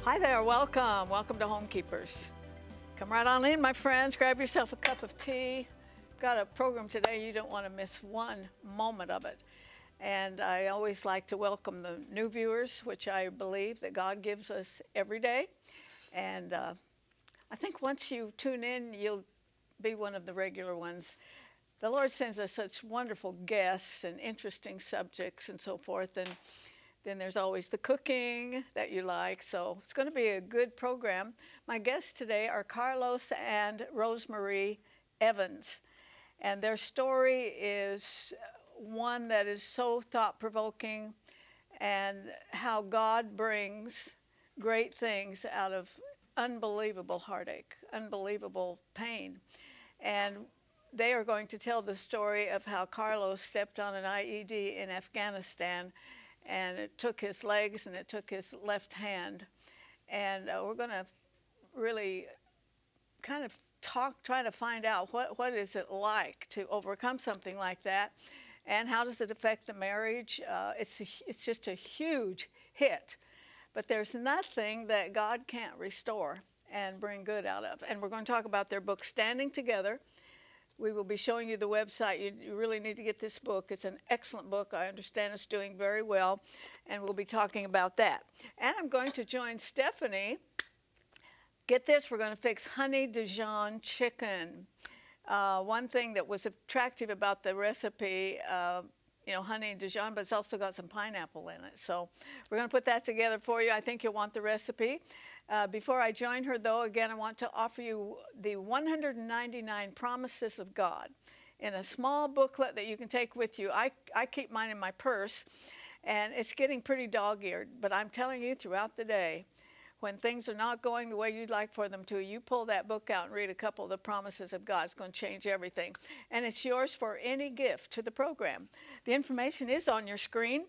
Hi there, welcome. Welcome to Homekeepers. Come right on in, my friends. Grab yourself a cup of tea. Got a program today, you don't want to miss one moment of it. And I always like to welcome the new viewers, which I believe that God gives us every day. And I think once you tune in, you'll be one of the regular ones. The Lord sends us such wonderful guests and interesting subjects and so forth. And then there's always the cooking that you like. So it's going to be a good program. My guests today are Carlos and Rosemarie Evans. And their story is one that is so thought-provoking, and how God brings great things out of unbelievable heartache, unbelievable pain. And they are going to tell the story of how Carlos stepped on an IED in Afghanistan, and it took his legs and it took his left hand. And we're going to really kind of try to find out what is it like to overcome something like that, and how does it affect the marriage. It's just a huge hit, but there's nothing that God can't restore and bring good out of. And we're going to talk about their book, Standing Together. We will be showing you the website. You really need to get this book. It's an excellent book. I understand it's doing very well, and we'll be talking about that. And I'm going to join Stephanie. Get this, we're going to fix honey Dijon chicken. One thing that was attractive about the recipe, honey Dijon, but it's also got some pineapple in it. So we're going to put that together for you. I think you'll want the recipe. Before I join her, though, again, I want to offer you the 199 Promises of God in a small booklet that you can take with you. I keep mine in my purse, and it's getting pretty dog-eared, but I'm telling you, throughout the day, when things are not going the way you'd like for them to, you pull that book out and read a couple of the promises of God. It's going to change everything. And it's yours for any gift to the program. The information is on your screen,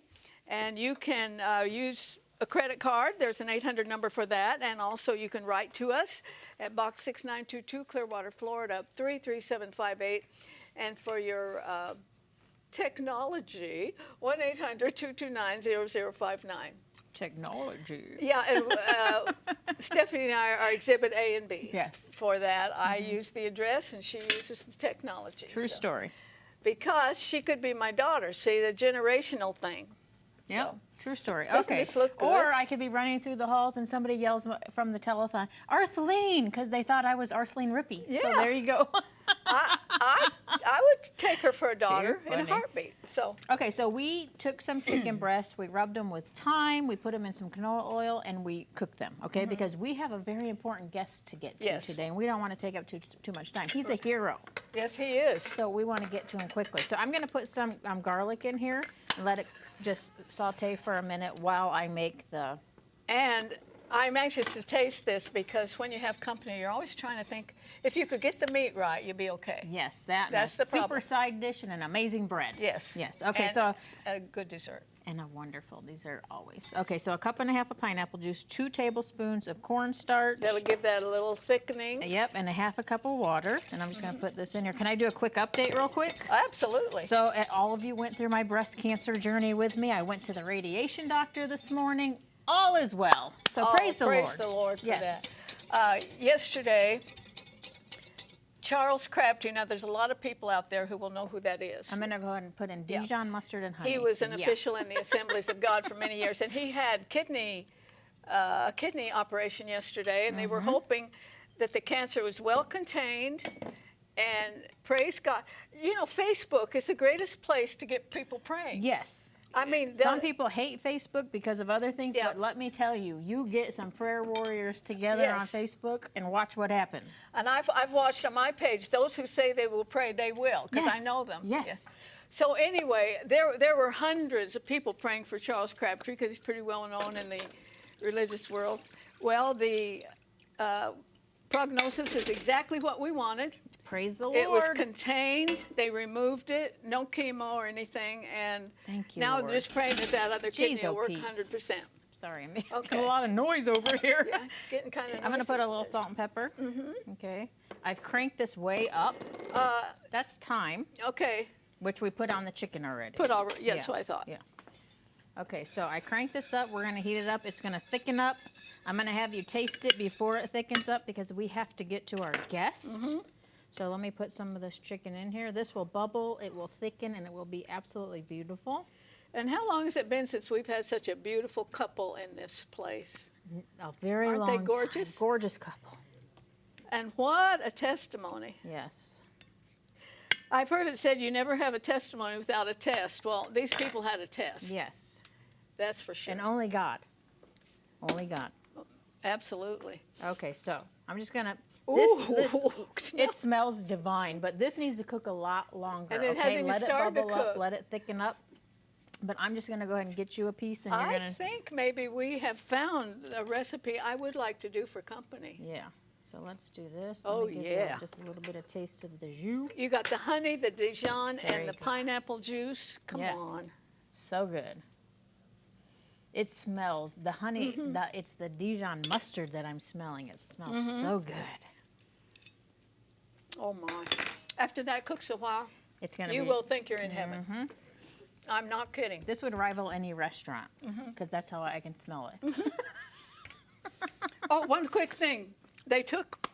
and you can use a credit card. There's an 800 number for that. And also you can write to us at Box 6922, Clearwater, Florida, 33758. And for your technology, 1-800-229-0059. Technology. Yeah, and Stephanie and I are exhibit A and B. Yes. For that, I use the address and she uses the technology. True story. Because she could be my daughter. See, the generational thing. Yeah. So, true story. doesn't Okay. this look good? Or I could be running through the halls and somebody yells from the telethon, Arthelene, because they thought I was Arthelene Rippy. Yeah. So there you go. I would take her for a daughter in a funny. heartbeat. So Okay, so we took some chicken breasts, we rubbed them with thyme, we put them in some canola oil, and we cooked them, okay? Because we have a very important guest to get to Yes. today, and we don't want to take up too much time. He's a hero, yes, he is. so we want to get to him quickly. So I'm going to put some garlic in here and let it just saute for a minute while I make the... And I'm anxious to taste this because when you have company, you're always trying to think, if you could get the meat right, you'd be okay. Yes, That's the super problem. side dish and an amazing bread. Yes. Yes. Okay, And so a good dessert. and a wonderful dessert always. Okay, so a cup and a half of pineapple juice, 2 tablespoons of cornstarch. That'll give that a little thickening. Yep, and a half a cup of water. And I'm just going to put this in here. Can I do a quick update real quick? Absolutely. So all of you went through my breast cancer journey with me. I went to the radiation doctor this morning. All is well. So praise the Lord. Praise the Lord for Yes. that. Yesterday, Charles Crabtree, now there's a lot of people out there who will know who that is. I'm going to go ahead and put in Dijon mustard and honey. He was an Yeah. official in the Assemblies of God for many years, and he had kidney operation yesterday, and they were hoping that the cancer was well contained. And praise God. You know, Facebook is the greatest place to get people praying. Yes. I mean, Some people hate Facebook because of other things, Yeah. but let me tell you, you get some prayer warriors together on Yes. Facebook and watch what happens. And I've watched on my page, those who say they will pray, they will, because I Yes. know them. Yes. So anyway, there were hundreds of people praying for Charles Crabtree because he's pretty well known in the religious world. Well, the prognosis is exactly what we wanted. Praise the Lord. It was contained. They removed it. No chemo or anything. And Thank you, now Lord. I'm just praying that other kidney Jeez, will oh, work peace. 100%. Sorry, I'm making Okay. a lot of noise over here. Yeah, getting kind of. I'm going to put a little salt and pepper. Okay. I've cranked this way up. That's thyme, Okay. which we put on the chicken already. Put all. Yeah, Yeah. that's what I thought. Yeah. Okay, so I crank this up. We're going to heat it up. It's going to thicken up. I'm going to have you taste it before it thickens up because we have to get to our guests. So let me put some of this chicken in here. This will bubble, it will thicken, and it will be absolutely beautiful. And how long has it been since we've had such a beautiful couple in this place? A very long Aren't they gorgeous? time. Gorgeous couple. And what a testimony. Yes. I've heard it said you never have a testimony without a test. Well, these people had a test. Yes. That's for sure. And only God. Only God. Absolutely. Okay, so I'm just going to... Ooh, it smells divine, but this needs to cook a lot longer. And it hasn't even let it started to bubble up, cook. let it thicken up. But I'm just going to go ahead and get you a piece, and you're I going to... think maybe we have found a recipe I would like to do for company. Yeah. So let's do this. Oh, Let me give you yeah. just a little bit of taste of the jus. You got the honey, the Dijon, There and you the go. pineapple juice. Come Yes. on. So good. It smells, the honey, it's the Dijon mustard that I'm smelling. It smells so good. Oh, my. After that cooks a while, It's going to you be... will think you're in heaven. I'm not kidding. This would rival any restaurant because that's how I can smell it. Oh, one quick thing. They took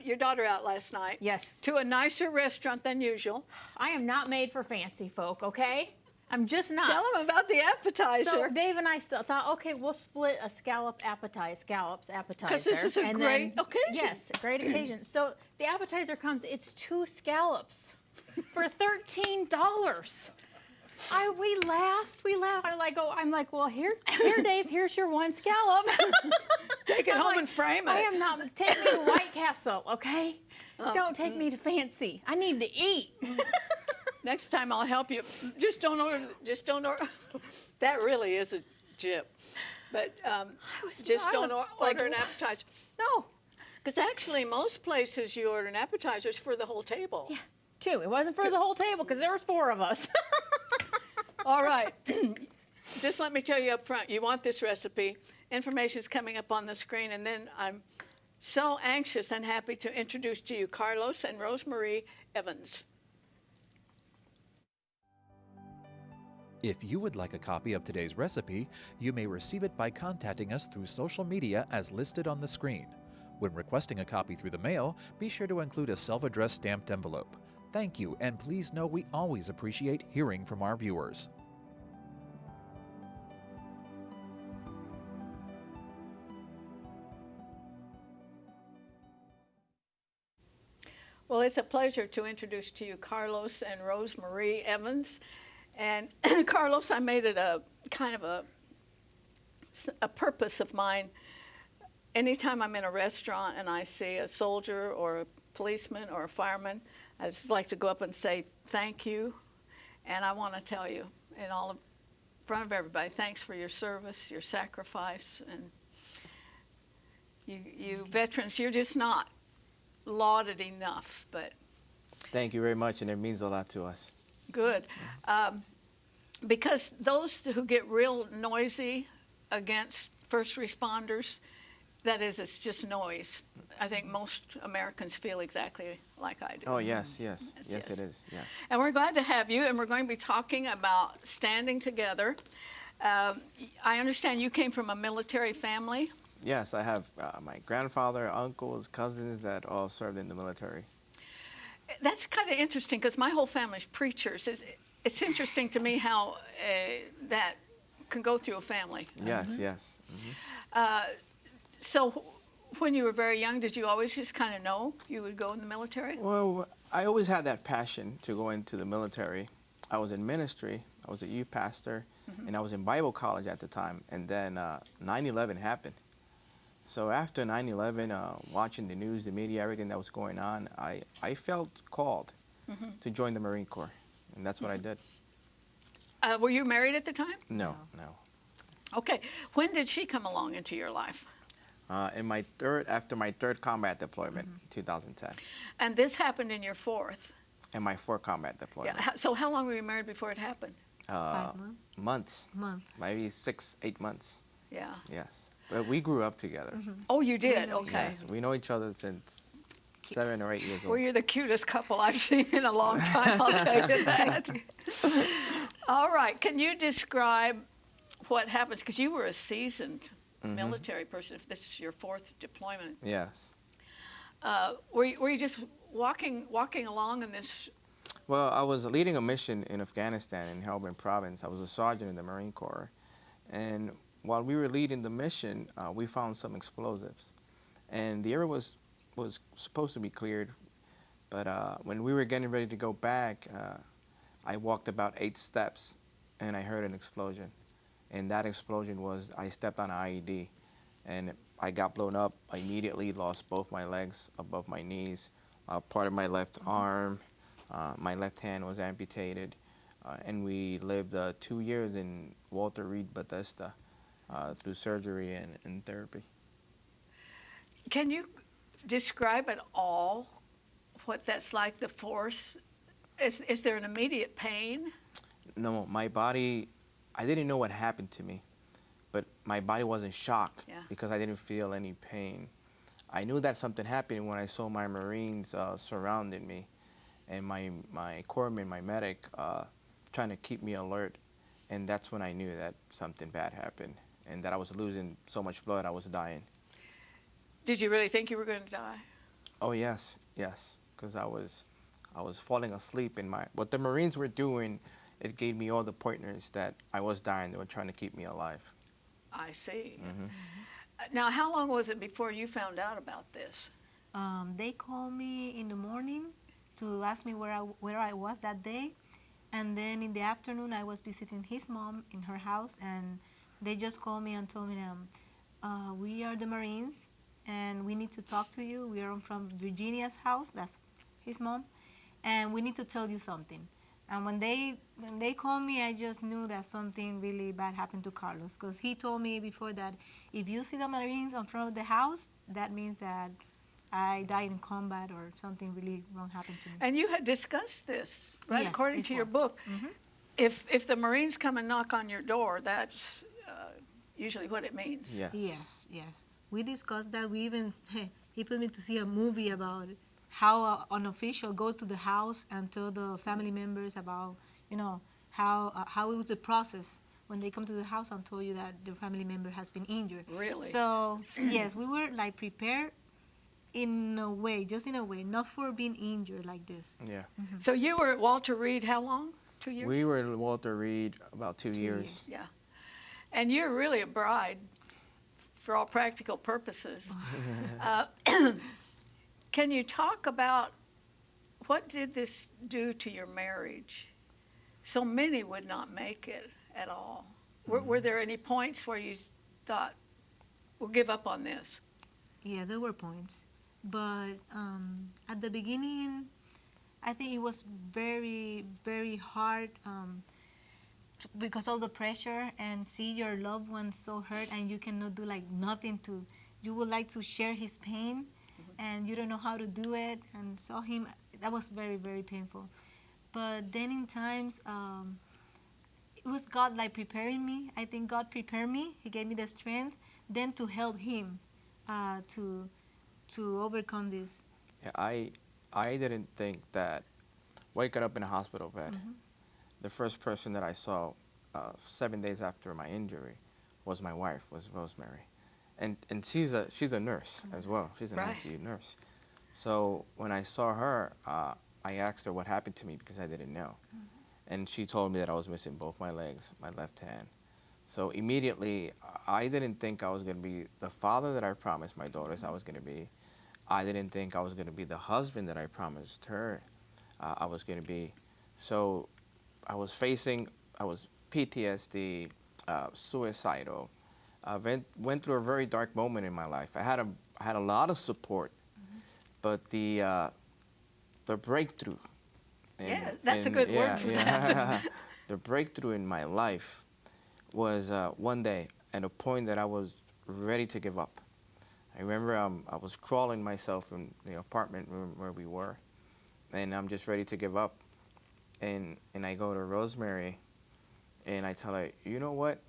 your daughter out last night. Yes. To a nicer restaurant than usual. I am not made for fancy folk, okay? I'm just not. Tell them about the appetizer. So Dave and I thought, okay, we'll split a scallops appetizer. 'Cause this is a and great occasion. Yes, a great occasion. So the appetizer comes, it's 2 scallops for $13. We laughed. I'm like, well, here, Dave, here's your 1 scallop. Take it I'm home like, and frame it. I am not, take me to White Castle, okay? Don't take me to fancy. I need to eat. Next time I'll help you. Just don't order. That really is a jip. But just don't order an appetizer. No. Because actually, most places you order an appetizer is for the whole table. Yeah, 2. It wasn't for the whole table because there was 4 of us. All right. Just let me tell you up front, you want this recipe. Information is coming up on the screen. And then I'm so anxious and happy to introduce to you Carlos and Rosemarie Evans. If you would like a copy of today's recipe, you may receive it by contacting us through social media as listed on the screen. When requesting a copy through the mail, be sure to include a self-addressed stamped envelope. Thank you, and please know we always appreciate hearing from our viewers. Well, it's a pleasure to introduce to you Carlos and Rosemarie Evans. And Carlos, I made it a kind of a purpose of mine. Anytime I'm in a restaurant and I see a soldier or a policeman or a fireman, I just like to go up and say thank you. And I want to tell you in front of everybody, thanks for your service, your sacrifice, and you veterans, you're just not lauded enough, but Thank you very much, and it means a lot to us. good. Because those who get real noisy against first responders, that is, it's just noise. I think most Americans feel exactly like I do. Oh, yes, yes. Yes, Yes, it yes. is. Yes. And we're glad to have you, and we're going to be talking about standing together. I understand you came from a military family. Yes, I have my grandfather, uncles, cousins that all served in the military. That's kind of interesting because my whole family's preachers. It's interesting to me how that can go through a family. Yes, yes. Mhm. So when you were very young, did you always just kind of know you would go in the military? Well, I always had that passion to go into the military. I was in ministry. I was a youth pastor, and I was in Bible college at the time. And then 9/11 happened. So after 9/11, watching the news, the media, everything that was going on, I felt called to join the Marine Corps, and that's what I did. Were you married at the time? No. Okay. When did she come along into your life? After my third combat deployment, 2010, And this happened in your 4th. and my fourth combat deployment. Yeah. So how long were you married before it happened? 5 months? Months, maybe 6-8 months. Yeah. Yes, but we grew up together. Oh, you did? Okay. Yes, we know each other since 7 or 8 years Well, old. you're the cutest couple I've seen in a long time, I'll tell you that. All right. Can you describe what happens? Because you were a seasoned military person. If this is your 4th deployment, Yes. were you just walking along in this? Well, I was leading a mission in Afghanistan in Helmand Province. I was a sergeant in the Marine Corps. And while we were leading the mission, we found some explosives. And the area was supposed to be cleared. But when we were getting ready to go back, I walked about 8 steps and I heard an explosion. And that explosion was, I stepped on an IED and I got blown up. I immediately lost both my legs above my knees, part of my left arm, my left hand was amputated. And we lived 2 years in Walter Reed, Bethesda, through surgery and therapy. Can you describe at all what that's like, the force? Is there an immediate pain? No, my body, I didn't know what happened to me, but my body was in shock because I didn't feel any pain. I knew that something happened when I saw my Marines surrounding me and my corpsman, my medic, trying to keep me alert. And that's when I knew that something bad happened and that I was losing so much blood, I was dying. Did you really think you were going to die? Oh, yes, because I was falling asleep in what the Marines were doing, it gave me all the pointers that I was dying. They were trying to keep me alive. I see. Now, how long was it before you found out about this? They called me in the morning to ask me where I was that day. And then in the afternoon, I was visiting his mom in her house. And they just called me and told me, we are the Marines, and we need to talk to you. We are from Virginia's house. That's his mom. And we need to tell you something. And when they called me, I just knew that something really bad happened to Carlos, because he told me before that if you see the Marines in front of the house, that means that I died in combat or something really wrong happened to me. And you had discussed this, right? Yes, According to your before. book. If the Marines come and knock on your door, that's usually what it means. Yes. We discussed that. We even, he put me to see a movie about how an official goes to the house and tell the family members about, how it was the process when they come to the house and told you that the family member has been injured. Really? So, yes, we were like prepared in a way, just in a way, not for being injured like this. Yeah. So you were at Walter Reed how long? 2 years? We were in Walter Reed about 2 years. Yeah. And you're really a bride for all practical purposes. Can you talk about what did this do to your marriage? So many would not make it at all. Were there any points where you thought, we'll give up on this? Yeah, there were points. But at the beginning, I think it was very, very hard because all the pressure and see your loved one so hurt and you cannot do like nothing to, you would like to share his pain and you don't know how to do it, and saw him, that was very, very painful. But then in times, it was God like preparing me. I think God prepared me. He gave me the strength then to help him to overcome this. Yeah, I didn't think that waking up in a hospital bed, the first person that I saw 7 days after my injury was my wife, was Rosemarie. And she's a nurse as well. She's an ICU nurse. So when I saw her, I asked her what happened to me because I didn't know. And she told me that I was missing both my legs, my left hand. So immediately, I didn't think I was going to be the father that I promised my daughters I was going to be. I didn't think I was going to be the husband that I promised her I was going to be. So I was PTSD, suicidal. I went through a very dark moment in my life. I had a lot of support, but the breakthrough. That's a good word for that. The breakthrough in my life was one day at a point that I was ready to give up. I remember I was crawling myself in the apartment room where we were, and I'm just ready to give up. And I go to Rosemarie, and I tell her, you know what?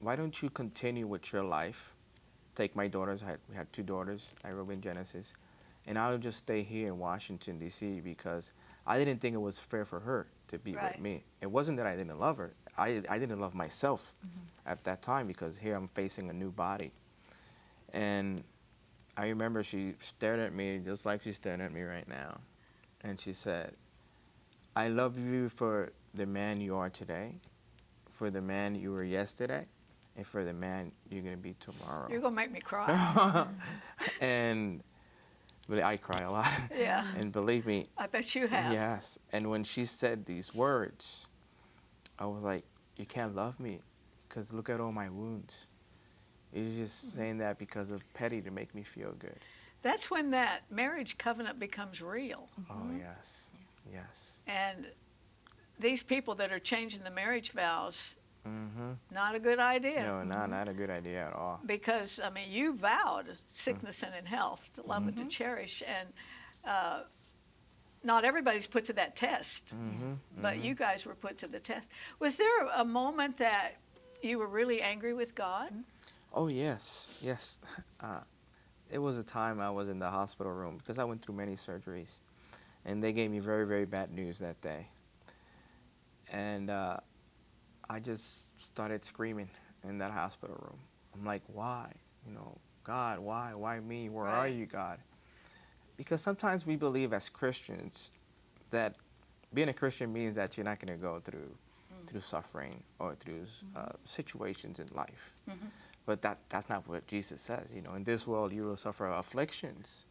Why don't you continue with your life? Take my daughters. We had 2 daughters, Nairobi and Genesis, and I'll just stay here in Washington, D.C. because I didn't think it was fair for her to be Right. with me. It wasn't that I didn't love her. I didn't love myself at that time, because here I'm facing a new body. And I remember she stared at me just like she's staring at me right now. And she said, I love you for the man you are today, for the man you were yesterday, and for the man you're going to be tomorrow. You're going to make me cry. And but I cry a lot. Yeah. And believe me, I bet you have. yes. And when she said these words, I was like, you can't love me because look at all my wounds. You're just saying that because of petty to make me feel good. That's when that marriage covenant becomes real. Oh, yes. Yes. And these people that are changing the marriage vows, Mm-hmm. not a good idea. No, not a good idea at all. Because, I mean, you vowed sickness and in health, to love and to cherish. And not everybody's put to that test, but you guys were put to the test. Was there a moment that you were really angry with God? Oh, yes, yes. It was a time I was in the hospital room because I went through many surgeries, and they gave me very, very bad news that day. And I just started screaming in that hospital room. I'm like, why? You know, God, why? Why me? Where are you, God? Because sometimes we believe as Christians that being a Christian means that you're not going to go through suffering or through situations in life. But that's not what Jesus says. You know, in this world you will suffer afflictions,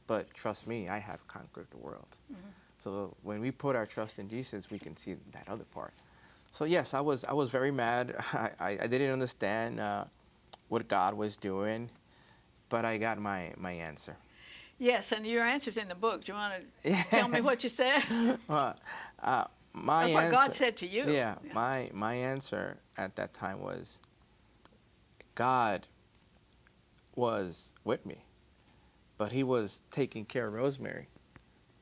but trust me, I have conquered the world. So when we put our trust in Jesus, we can see that other part. So yes, I was very mad. I didn't understand what God was doing, but I got my answer. Yes, and your answer's in the book. Do you want to tell me what you said? My What answer, God said to you. Yeah, my answer at that time was, God was with me, but he was taking care of Rosemarie,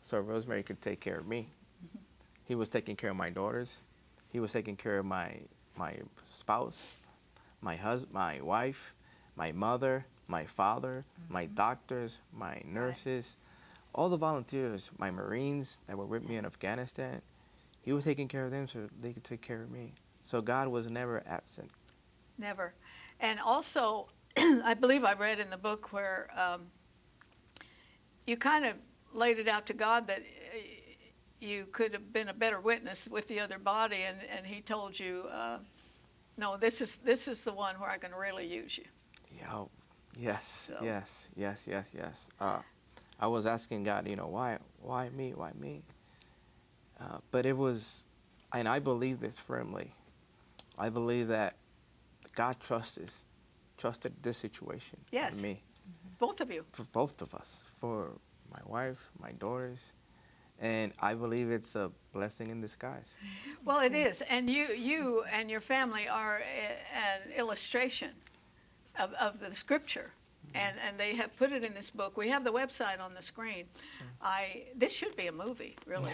so Rosemarie could take care of me. He was taking care of my daughters. He was taking care of my spouse, my husband, my wife, my mother, my father, my doctors, my nurses, all the volunteers, my Marines that were with me in Afghanistan. He was taking care of them so they could take care of me. So God was never absent. Never. And also, I believe I read in the book where you kind of laid it out to God that you could have been a better witness with the other body, and he told you, no, this is the one where I can really use you. Yeah, yes, So. yes. I was asking God, you know, why me? Why me? But it was, and I believe this firmly. I believe that God trusted this situation Yes. for me. Both of you. For both of us, for my wife, my daughters, and I believe it's a blessing in disguise. Well, it is. And you and your family are an illustration of the scripture. And they have put it in this book. We have the website on the screen. This should be a movie, really.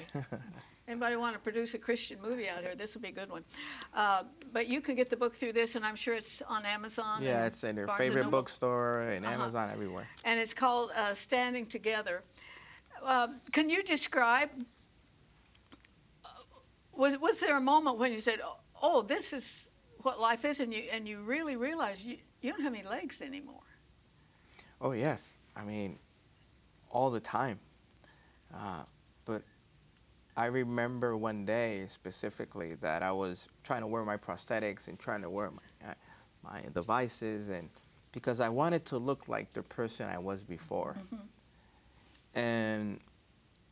Anybody want to produce a Christian movie out here? This would be a good one. But you can get the book through this, and I'm sure it's on Amazon. Yeah, and it's in their Barnes and favorite Noble. bookstore and Amazon, everywhere. And it's called Standing Together. Can you describe, was there a moment when you said, oh, this is what life is, and you really realized you don't have any legs anymore? Oh, yes. I mean, all the time. But I remember one day specifically that I was trying to wear my prosthetics and trying to wear my devices, and because I wanted to look like the person I was before. And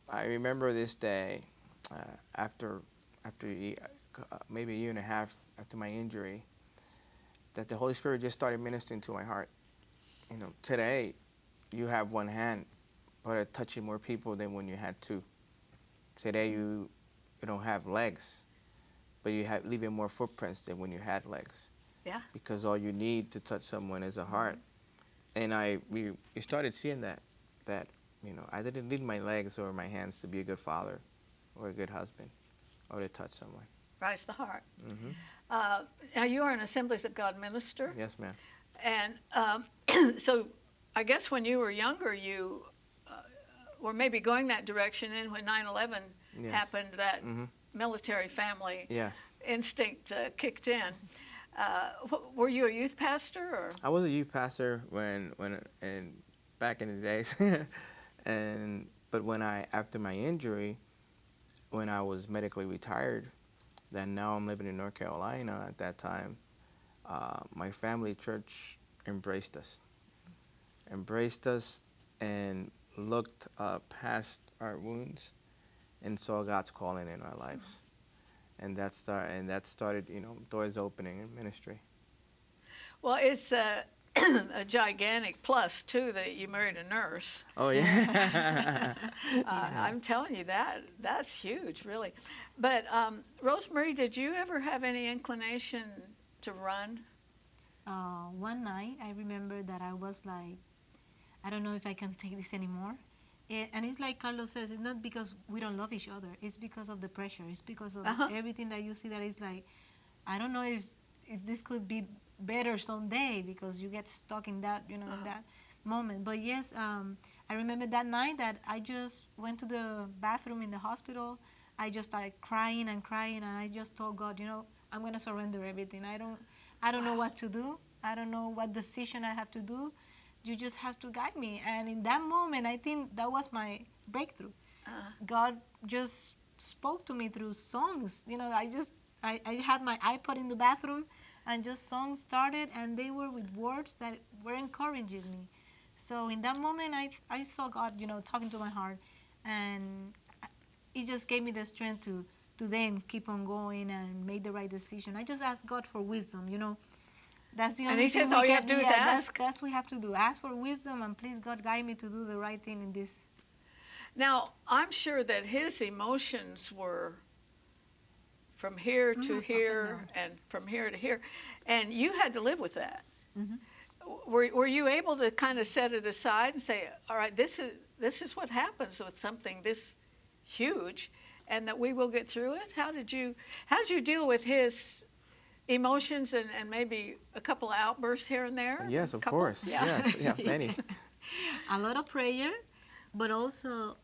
I remember this day, after maybe a year and a half after my injury, that the Holy Spirit just started ministering to my heart. You know, today you have one hand, but are touching more people than when you had two. Today you don't have legs, but you have leaving more footprints than when you had legs. Yeah. Because all you need to touch someone is a heart. And we started seeing that you know, I didn't need my legs or my hands to be a good father or a good husband or to touch someone. Rise the heart. Now, you are an Assemblies of God minister. Yes, ma'am. And so I guess when you were younger, you were maybe going that direction, and when 9/11 Yes. happened, that military family Yes. instinct kicked in. Were you a youth pastor, or? I was a youth pastor and back in the days, but after my injury, when I was medically retired, then now I'm living in North Carolina. At that time, my family church embraced us, and looked past our wounds, and saw God's calling in our lives, and that started, doors opening in ministry. Well, it's a gigantic plus too that you married a nurse. Oh yeah. I'm telling you that's huge, really. But Rosemarie, did you ever have any inclination to run? One night, I remember that I was like, I don't know if I can take this anymore. And it's like Carlos says, it's not because we don't love each other. It's because of the pressure. It's because of everything that you see that is like, I don't know if this could be better someday, because you get stuck in that, in that moment. But yes, I remember that night that I just went to the bathroom in the hospital. I just started crying and crying, and I just told God, I'm going to surrender everything. I don't know what to do. I don't know what decision I have to do. You just have to guide me. And in that moment, I think that was my breakthrough. God just spoke to me through songs. I had my iPod in the bathroom, and just songs started, and they were with words that were encouraging me. So in that moment, I saw God, talking to my heart, and it just gave me the strength to then keep on going and make the right decision. I just asked God for wisdom, That's the only he thing says all we you can have to do is ask. That's what we have to do. Ask for wisdom, and please, God, guide me to do the right thing in this. Now, I'm sure that his emotions were from here to here and from here to here, and you had to live with that. Were you able to kind of set it aside and say, all right, this is what happens with something this huge, and that we will get through it? How did you deal with his emotions and maybe a couple of outbursts here and there? Yes, of course. Yeah. Yes, yeah, many. A lot of prayer, but also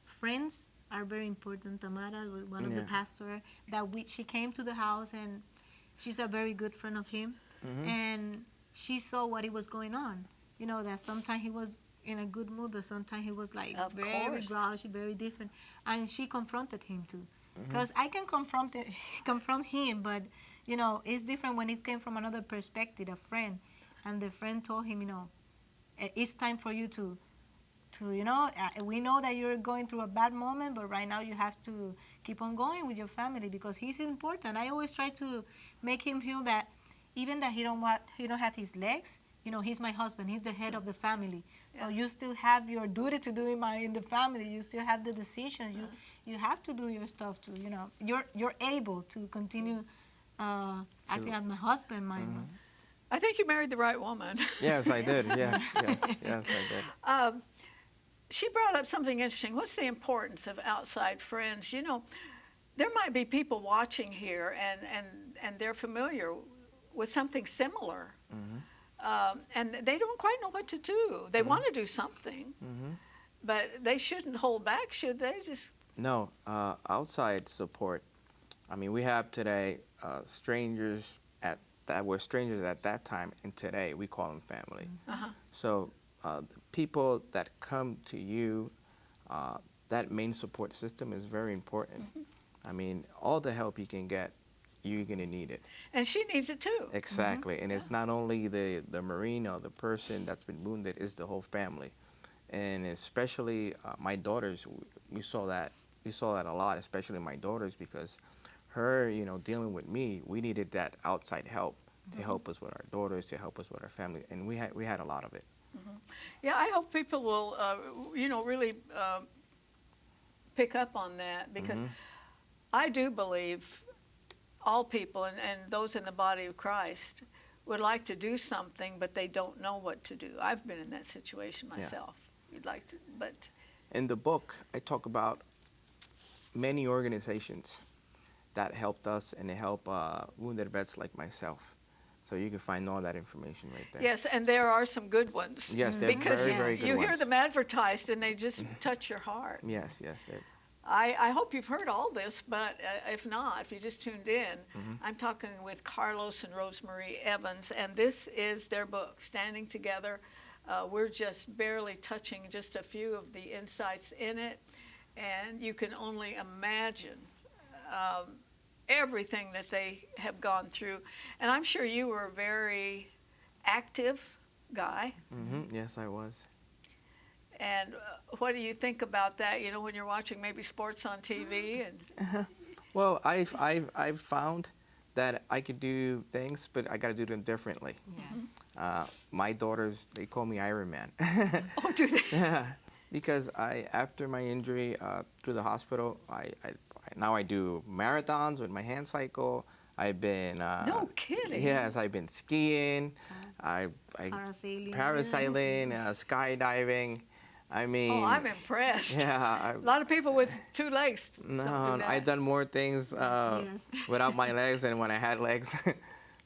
friends are very important. Tamara, one of the pastors, she came to the house, and she's a very good friend of him, and she saw what it was going on. That sometimes he was in a good mood, but sometimes he was like very grouchy, very different, and she confronted him too. Because I can confront him, but it's different when it came from another perspective, a friend, and the friend told him, it's time for you to we know that you're going through a bad moment, but right now you have to keep on going with your family, because he's important. I always try to make him feel that even that he don't have his legs, he's my husband, he's the head of the family. So you still have your duty to do in the family. You still have the decisions. You have to do your stuff too. You're able to continue acting as my husband. I think you married the right woman. Yes, I did. Yes, I did. She brought up something interesting. What's the importance of outside friends? There might be people watching here, and they're familiar with something similar, and they don't quite know what to do. They want to do something, but they shouldn't hold back, should they? No, outside support. I mean, we have today strangers that were strangers at that time, and today we call them family. So people that come to you, that main support system is very important. I mean, all the help you can get, you're going to need it. And she needs it too. Exactly. And it's not only the Marine or the person that's been wounded, it's the whole family. And especially my daughters, we saw that a lot, especially my daughters, because her, dealing with me, we needed that outside help to help us with our daughters, to help us with our family, and we had a lot of it. Yeah, I hope people will, really pick up on that, because I do believe all people and those in the body of Christ would like to do something, but they don't know what to do. I've been in that situation myself. You'd like to, but in the book, I talk about many organizations that helped us, and they help wounded vets like myself. So you can find all that information right there. yes, and there are some good ones. Yes, they're because very, very good you ones. hear them advertised, and they just touch your heart. Yes, I hope you've heard all this, but if not, if you just tuned in, I'm talking with Carlos and Rosemarie Evans, and this is their book, Standing Together. We're just barely touching just a few of the insights in it, and you can only imagine everything that they have gone through. And I'm sure you were a very active guy. Yes, I was. And what do you think about that? You know, when you're watching maybe sports on TV and. Well, I've found that I could do things, but I got to do them differently. Yeah. My daughters, they call me Iron Man. Oh, do they? Yeah, because after my injury through the hospital, now I do marathons with my hand cycle. I've been No kidding. Yes, I've been skiing, Parasailing. skydiving. I mean, Oh, I'm impressed. yeah. A lot of people with 2 legs. don't do No, that. I've done more things Yes. without my legs than when I had legs.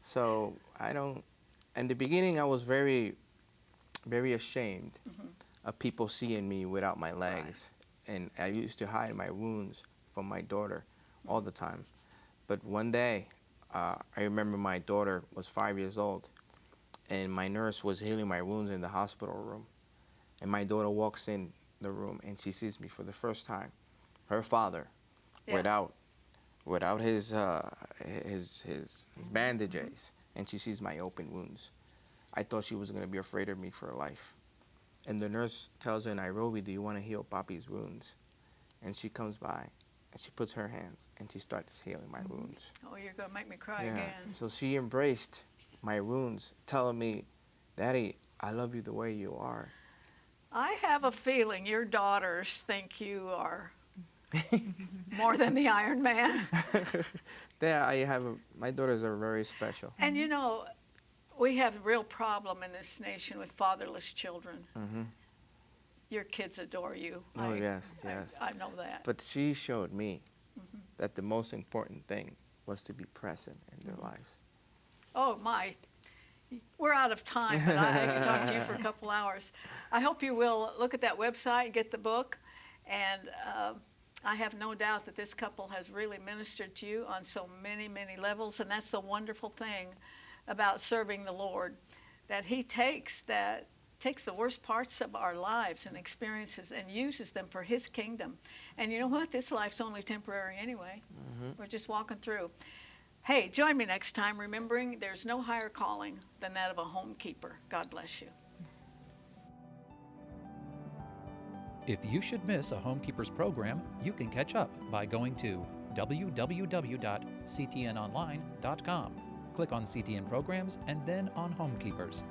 So I don't. In the beginning, I was very, very ashamed of people seeing me without my legs, and I used to hide my wounds from my daughter all the time. But one day, I remember my daughter was 5 years old, and my nurse was healing my wounds in the hospital room. And my daughter walks in the room, and she sees me for the first time. Her father, Yeah. without his bandages, and she sees my open wounds. I thought she was going to be afraid of me for her life. And the nurse tells her, Nairobi, do you want to heal Papi's wounds? And she comes by, and she puts her hands, and she starts healing my wounds. Oh, you're going to make me cry Yeah. again. So she embraced my wounds, telling me, Daddy, I love you the way you are. I have a feeling your daughters think you are more than the Iron Man. My daughters are very special. And you know, we have a real problem in this nation with fatherless children. Your kids adore you. Oh, yes, yes. I know that. But she showed me that the most important thing was to be present in their lives. Oh, my. We're out of time, but I could talk to you for a couple hours. I hope you will look at that website and get the book. And I have no doubt that this couple has really ministered to you on so many, many levels. And that's the wonderful thing about serving the Lord, that He takes the worst parts of our lives and experiences and uses them for His kingdom. And you know what? This life's only temporary anyway. We're just walking through. Hey, join me next time, remembering there's no higher calling than that of a homekeeper. God bless you. If you should miss a Homekeepers program, you can catch up by going to www.ctnonline.com. Click on CTN Programs and then on Homekeepers.